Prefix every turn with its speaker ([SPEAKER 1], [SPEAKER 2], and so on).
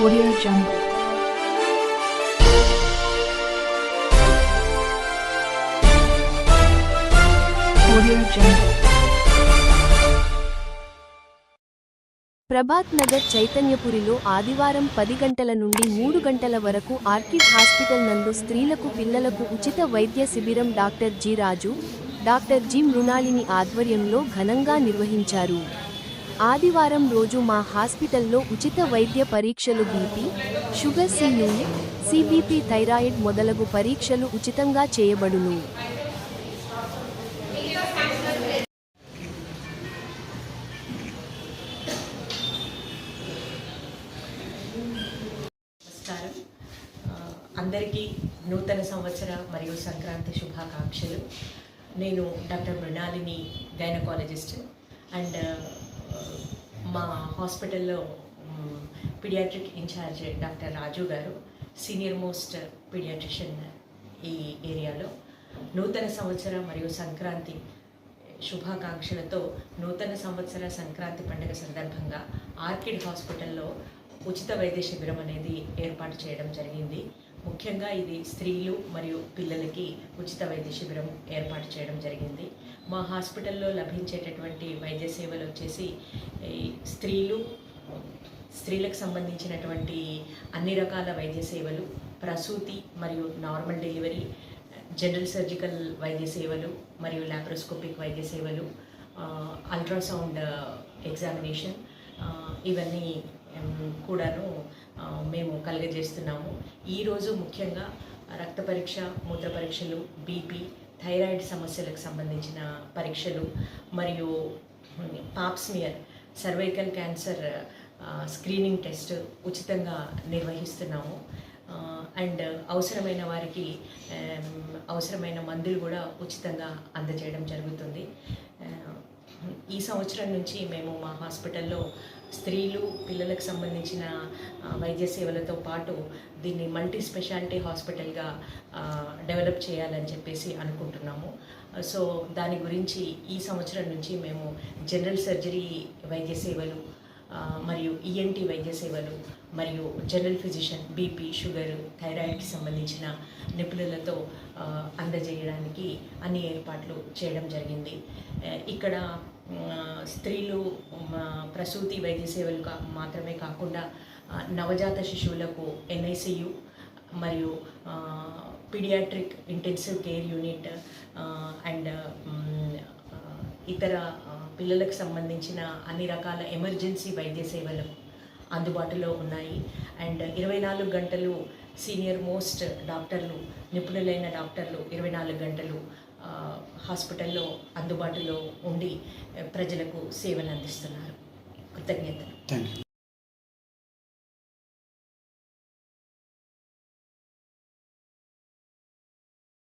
[SPEAKER 1] Audio Jungle. Audio Jungle.
[SPEAKER 2] Prabhat Nagar చైతన్యపురిలో ఆదివారం 10 గంటల నుండి 3 గంటల వరకు ఆర్కిడ్ హాస్పిటల్ నందు స్త్రీలకు పిల్లలకు ఉచిత వైద్య శిబిరం డాక్టర్ జి రాజు, డాక్టర్ జి మృణాలిని ఆధ్వర్యంలో ఘనంగా నిర్వహించారు. ఆదివారం రోజు మా హాస్పిటల్లో ఉచిత వైద్య పరీక్షలు బీపీ, షుగర్, సిబిపి, థైరాయిడ్ మొదలగు పరీక్షలు ఉచితంగా చేయబడును.
[SPEAKER 3] నమస్కారం. అందరికీ నూతన సంవత్సర మరియు సంక్రాంతి శుభాకాంక్షలు. నేను డాక్టర్ మృణాలిని, గైనకాలజిస్ట్, అండ్ మా హాస్పిటల్లో పీడియాట్రిక్ ఇన్ఛార్జ్ డాక్టర్ రాజు గారు, సీనియర్ మోస్ట్ పీడియాట్రిషియన్ ఈ ఏరియాలో. నూతన సంవత్సర మరియు సంక్రాంతి శుభాకాంక్షలతో నూతన సంవత్సర సంక్రాంతి పండుగ సందర్భంగా ఆర్కిడ్ హాస్పిటల్లో ఉచిత వైద్య శిబిరం అనేది ఏర్పాటు చేయడం జరిగింది. ముఖ్యంగా ఇది స్త్రీలు మరియు పిల్లలకి ఉచిత వైద్య శిబిరం ఏర్పాటు చేయడం జరిగింది. మా హాస్పిటల్లో లభించేటటువంటి వైద్య సేవలు వచ్చేసి స్త్రీలకు సంబంధించినటువంటి అన్ని రకాల వైద్య సేవలు, ప్రసూతి మరియు నార్మల్ డెలివరీ, జనరల్ సర్జికల్ వైద్య సేవలు మరియు లాప్రోస్కోపిక్ వైద్య సేవలు, అల్ట్రాసౌండ్ ఎగ్జామినేషన్, ఇవన్నీ కూడాను మేము కలుగజేస్తున్నాము. ఈరోజు ముఖ్యంగా రక్త పరీక్ష, మూత్ర పరీక్షలు, బీపీ, థైరాయిడ్ సమస్యలకు సంబంధించిన పరీక్షలు మరియు Pap smear, cervical cancer screening test ఉచితంగా నిర్వహిస్తున్నాము. అండ్ అవసరమైన వారికి అవసరమైన మందులు కూడా ఉచితంగా అందజేయడం జరుగుతుంది. ఈ సంవత్సరం నుంచి మేము మా హాస్పిటల్లో స్త్రీలు, పిల్లలకు సంబంధించిన వైద్య సేవలతో పాటు దీన్ని మల్టీ స్పెషాలిటీ హాస్పిటల్గా డెవలప్ చేయాలని చెప్పేసి అనుకుంటున్నాము. సో దాని గురించి ఈ సంవత్సరం నుంచి మేము జనరల్ సర్జరీ వైద్య సేవలు మరియు ఈఎన్టీ వైద్య సేవలు మరియు జనరల్ ఫిజిషియన్, బీపీ, షుగర్, థైరాయిడ్కి సంబంధించిన నిపుణులతో అందజేయడానికి అన్ని ఏర్పాట్లు చేయడం జరిగింది. ఇక్కడ స్త్రీలు ప్రసూతి వైద్య సేవలు మాత్రమే కాకుండా నవజాత శిశువులకు NICU మరియు paediatric intensive care unit and ఇతర పిల్లలకు సంబంధించిన అన్ని రకాల ఎమర్జెన్సీ వైద్య సేవలు అందుబాటులో ఉన్నాయి. అండ్ 24 గంటలు సీనియర్ మోస్ట్ డాక్టర్లు, నిపుణులైన డాక్టర్లు 24 గంటలు హాస్పిటల్లో అందుబాటులో ఉండి ప్రజలకు సేవలు అందిస్తున్నారు. కృతజ్ఞతలు.